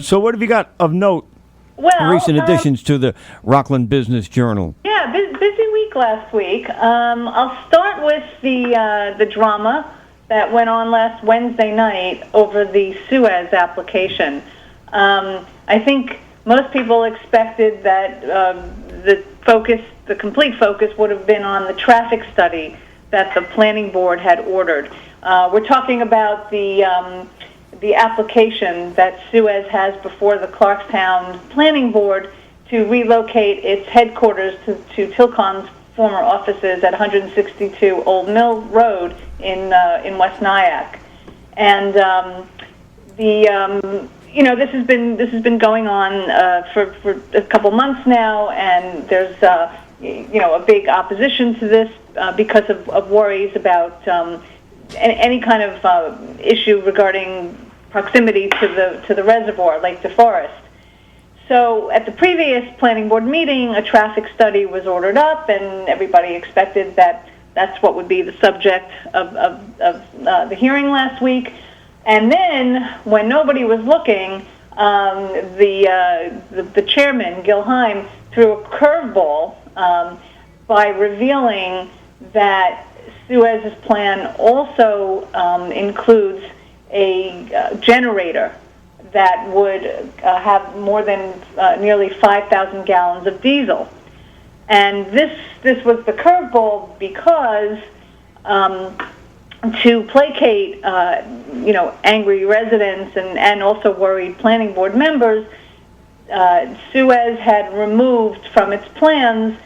So what have you got of note? Well, Recent additions to the Rockland Business Journal. Yeah, busy week last week. I'll start with the drama that went on last Wednesday night over the Suez application. I think most people expected that the complete focus would have been on the traffic study that the planning board had ordered. We're talking about the application that Suez has before the Clarkstown planning board to relocate its headquarters to Tilcon's former offices at 162 Old Mill Road in West Nyack. And this has been going on for a couple months now, and there's a big opposition to this because of worries about any kind of issue regarding proximity to the reservoir, Lake DeForest. So at the previous planning board meeting, a traffic study was ordered up, and everybody expected that that's what would be the subject of the hearing last week. And then, when nobody was looking, the chairman, Gil Heim, threw a curveball by revealing that Suez's plan also includes a generator that would have more than nearly 5,000 gallons of diesel. And this was the curveball because to placate angry residents and also worried planning board members, Suez had removed from its plans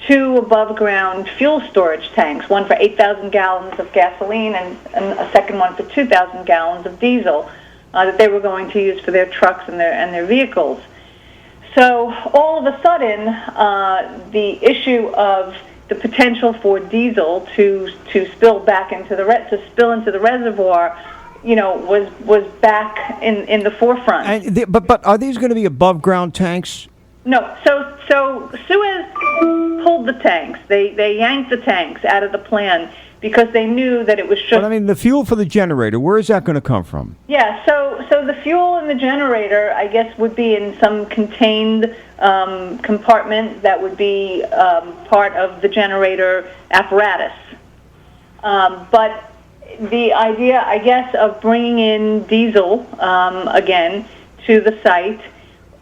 2 above-ground fuel storage tanks, one for 8,000 gallons of gasoline and a second one for 2,000 gallons of diesel that they were going to use for their trucks and their vehicles. So all of a sudden, the issue of the potential for diesel to spill back into the reservoir, was back in the forefront. But are these going to be above ground tanks? No. So Suez pulled the tanks. They yanked the tanks out of the plan because they knew that it was just... But I mean, the fuel for the generator, where is that going to come from? Yeah, so the fuel in the generator, I guess, would be in some contained compartment that would be part of the generator apparatus. But the idea, I guess, of bringing in diesel again to the site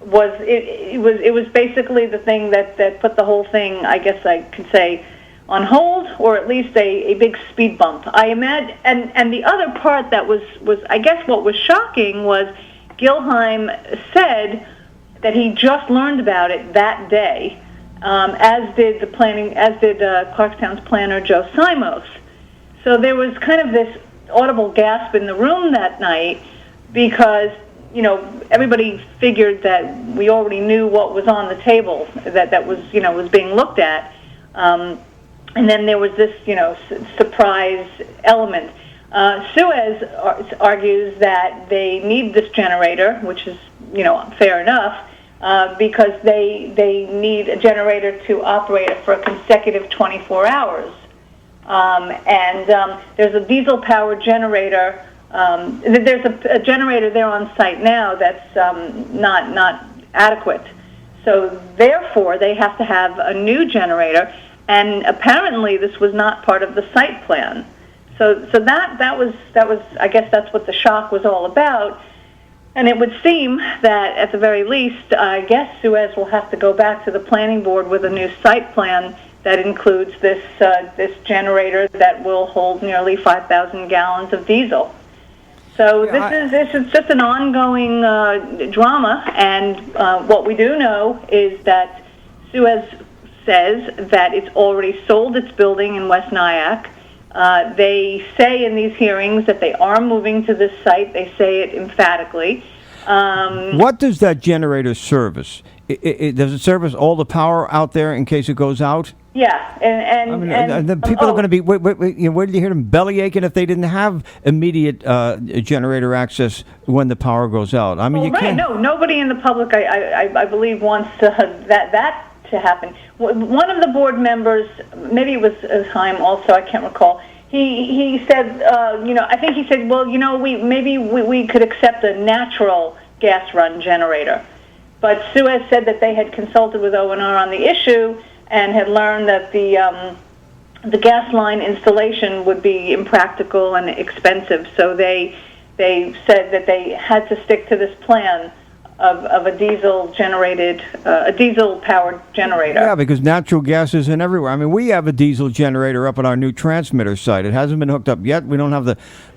was it was basically the thing that put the whole thing, I guess I could say, on hold, or at least a big speed bump. I imagine, and the other part that was I guess what was shocking was Gil Heim said that he just learned about it that day, as did Clarkstown's planner Joe Simos. So there was kind of this audible gasp in the room that night because everybody figured that we already knew what was on the table that was being looked at. And then there was this, surprise element. Suez argues that they need this generator, which is, fair enough, because they need a generator to operate it for a consecutive 24 hours. There's a diesel-powered generator. There's a generator there on site now that's not adequate. So therefore, they have to have a new generator. And apparently, this was not part of the site plan. So that was I guess that's what the shock was all about. And it would seem that at the very least, I guess Suez will have to go back to the planning board with a new site plan that includes this generator that will hold nearly 5,000 gallons of diesel. So this is just an ongoing drama. And what we do know is that Suez says that it's already sold its building in West Nyack. They say in these hearings that they are moving to this site. They say it emphatically. What does that generator service? Does it service all the power out there in case it goes out? Yeah, and the people are going to be. Where did you hear them belly aching if they didn't have immediate generator access when the power goes out? I mean, you can't. No, nobody in the public, I believe, wants that to happen. One of the board members, maybe it was Heim also, I can't recall. He said, I think he said, well, we could accept a natural gas-run generator. But Suez said that they had consulted with O&R on the issue and had learned that the gas line installation would be impractical and expensive. So they said that they had to stick to this plan of a diesel-powered generator. Yeah, because natural gas isn't everywhere. I mean, we have a diesel generator up at our new transmitter site. It hasn't been hooked up yet. We don't have the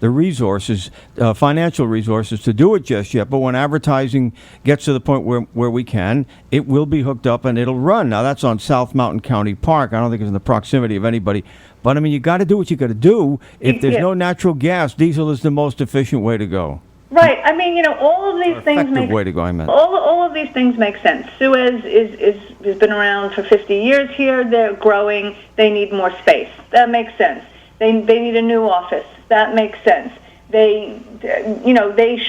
resources, financial resources to do it just yet. But when advertising gets to the point where we can, it will be hooked up and it'll run. Now, that's on South Mountain County Park. I don't think it's in the proximity of anybody. But, I mean, you got to do what you got to do. If there's no natural gas, diesel is the most efficient way to go. Right. I mean, all of these things make way to go. I meant all of these things make sense. Suez has been around for 50 years here. They're growing. They need more space. That makes sense. They need a new office. That makes sense. They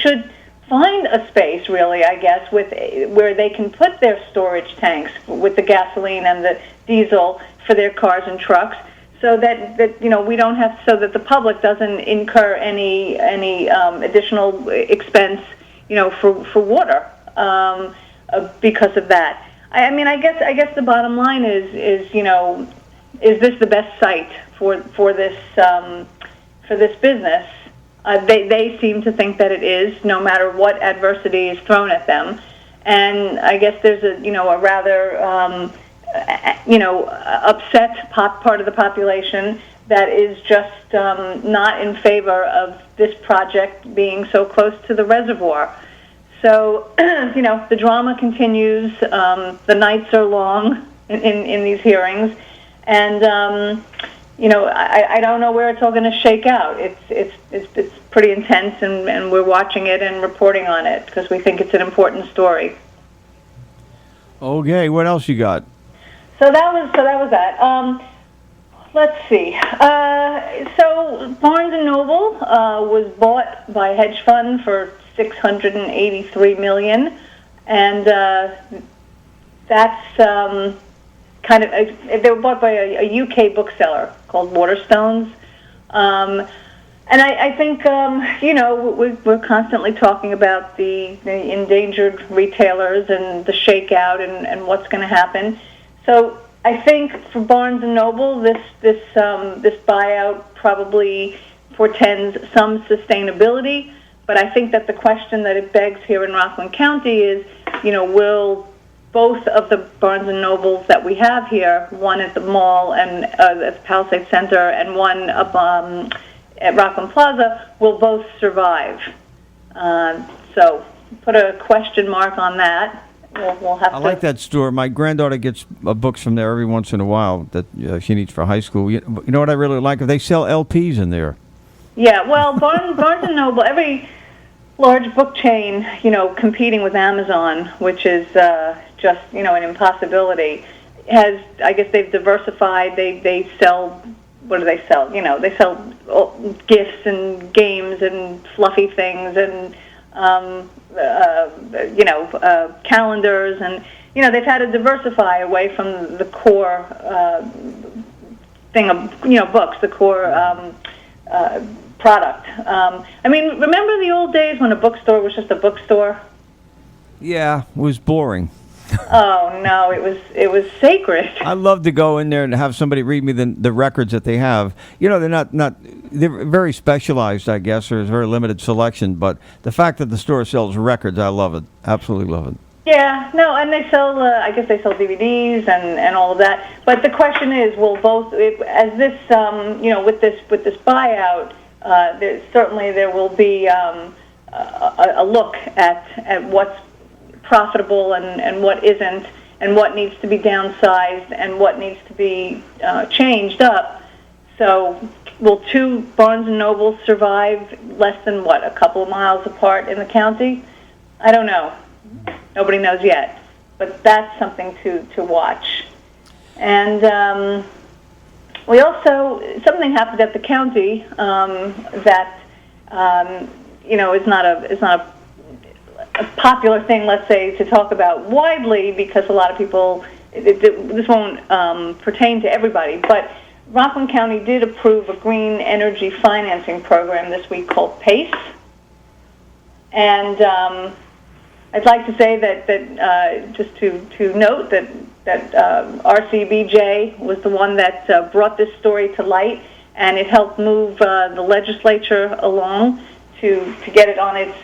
should find a space, really, I guess, where they can put their storage tanks with the gasoline and the diesel for their cars and trucks, so that we don't have, so that the public doesn't incur any additional expense, for water because of that. I mean, I guess the bottom line is this the best site for this business? They seem to think that it is, no matter what adversity is thrown at them, and I guess there's a rather upset part of the population that is just not in favor of this project being so close to the reservoir. So, the drama continues. The nights are long in these hearings, and I don't know where it's all going to shake out. It's pretty intense, and we're watching it and reporting on it because we think it's an important story. Okay, what else you got? So that was that. Let's see. So Barnes and Noble was bought by a hedge fund for $683 million, and that's kind of. They were bought by a UK bookseller called Waterstones, and I think we're constantly talking about the endangered retailers and the shakeout and what's going to happen. So I think for Barnes and Noble, this buyout probably portends some sustainability. But I think that the question that it begs here in Rockland County is, will both of the Barnes and Nobles that we have here, one at the mall and at the Palisades Center, and one up at Rockland Plaza, will both survive? So put a question mark on that. We'll have I like that store. My granddaughter gets books from there every once in a while that she needs for high school. You know what I really like? They sell LPs in there. Yeah, well, Barnes and Noble, every large book chain, competing with Amazon, which is just, an impossibility, I guess they've diversified. They sell, what do they sell? They sell gifts and games and fluffy things and calendars, and they've had to diversify away from the core thing of books, the core product. I mean, remember the old days when a bookstore was just a bookstore? Yeah, it was boring. Oh no, it was sacred. I love to go in there and have somebody read me the records that they have. They're not they're very specialized, I guess. There's a very limited selection, but the fact that the store sells records, I love it. Absolutely love it. Yeah, no, and they sell. I guess they sell DVDs and all of that. But the question is, will both, as this with this buyout, there will be a look at what's profitable and what isn't, and what needs to be downsized and what needs to be changed up. So will two Barnes and Nobles survive less than a couple of miles apart in the county? I don't know. Nobody knows yet. But that's something to watch. And we also, something happened at the county that is not a popular thing, let's say, to talk about widely, because a lot of people, this won't pertain to everybody, but Rockland County did approve a green energy financing program this week called PACE. And I'd like to say that just to note that RCBJ was the one that brought this story to light, and it helped move the legislature along to get it on its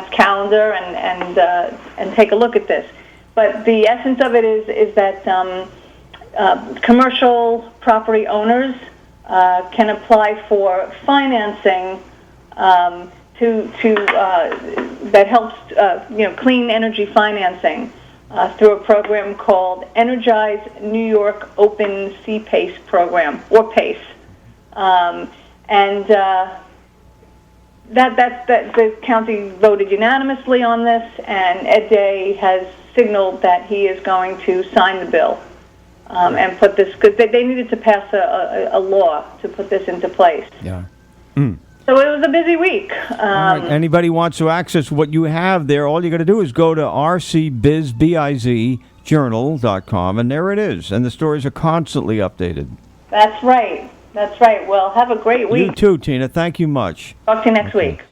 calendar and take a look at this. But the essence of it is that commercial property owners can apply for financing that helps clean energy financing through a program called Energize New York Open C-PACE program, or PACE, that the county voted unanimously on this, and Ed Day has signaled that he is going to sign the bill and put this, because they needed to pass a law to put this into place. Yeah. So it was a busy week. All right. Anybody wants to access what you have there, all you got to do is go to rcbizjournal.com, and there it is. And the stories are constantly updated. That's right. Well, have a great week. You too, Tina. Thank you much. Talk to you next week.